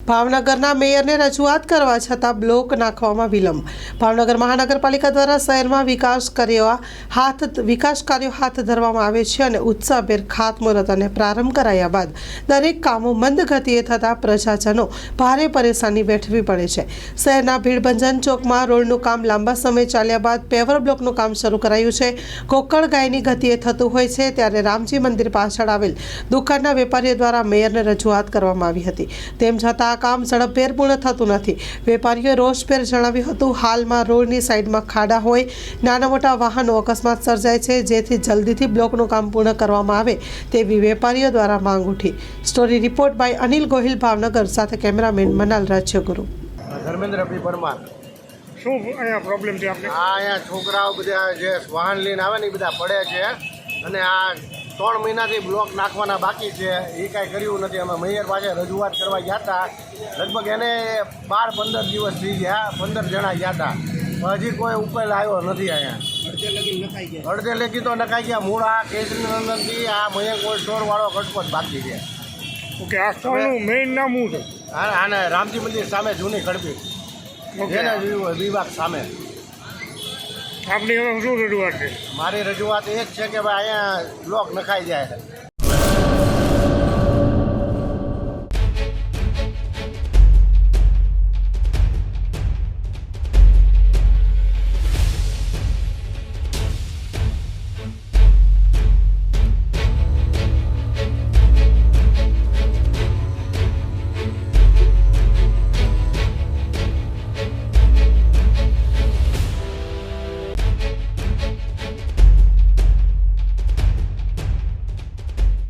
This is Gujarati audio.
ભાવનગરના મેયરને રજૂઆત કરવા છતાં બ્લોક નાખવામાં વિલંબ। ભાવનગર મહાનગરપાલિકા દ્વારા શહેરમાં વિકાસ કાર્યો હાથ ધરવામાં આવે છે અને ઉત્સાહભેર ખાતમુહૂર્ત અને પ્રારંભ કરાયા બાદ દરેક કામો મંદ ગતિએ થતાં પ્રજાજનો ભારે પરેશાની વેઠવી પડે છે। શહેરના ભીડભંજન ચોકમાં રોડનું કામ લાંબા સમય ચાલ્યા બાદ પેવર બ્લોકનું કામ શરૂ કરાયું છે। કોકળ ગાયની ગતિએ થતું હોય છે ત્યારે રામજી મંદિર પાછળ આવેલ દુકાનના વેપારીઓ દ્વારા મેયરને રજૂઆત કરવામાં આવી હતી। તેમ છતાં કામ ઝડપભેર પૂર્ણ થતું નથી। વેપારીઓએ રોષભેર જણાવ્યું હતું, હાલમાં રોડની સાઈડમાં ખાડા હોય, નાના મોટા વાહનો અકસ્માત સર્જાય છે, જેથી જલ્દીથી બ્લોકનું કામ પૂર્ણ કરવામાં આવે તેવી વેપારીઓ દ્વારા માંગ ઉઠી। Story report by Anil Gohil, Bhavnagar, સાથે કેમેરામેન મનાલ રાજ્યગુરુ। ધર્મેન્દ્ર પી પરમાર। શું અહીંયા પ્રોબ્લેમ છે આપણે? અહીંયા છોકરાઓ બધા જે વાહન લઈને આવે ને એ બધા પડે છે અને આ 3 મહિનાથી બ્લોક નાખવાના બાકી છે, એ કાંઈ કર્યું નથી। અમે મેયર પાસે રજૂઆત કરવા ગયા હતા, લગભગ એને 12-15 દિવસ થઈ ગયા, 15 જણા ગયા હતા, હજી કોઈ ઉકેલ આવ્યો નથી। અહીંયા અડધે લગી તો નખાઈ ગયા। મૂળ આ કેસરીનંદનથી આ મયંક કોઈ સ્ટોરવાળો ઘટપટ બાકી છે। ઓકે, આ સ્થળનું મેઇન નામ શું છે? આને રામજી મંદિર સામે જૂની ખડપી જેને વિભાગ સામે। આપની હવે શું રજૂઆત છે? મારી રજૂઆત એ જ છે કે ભાઈ અહીંયા બ્લોક નખાઈ જાય।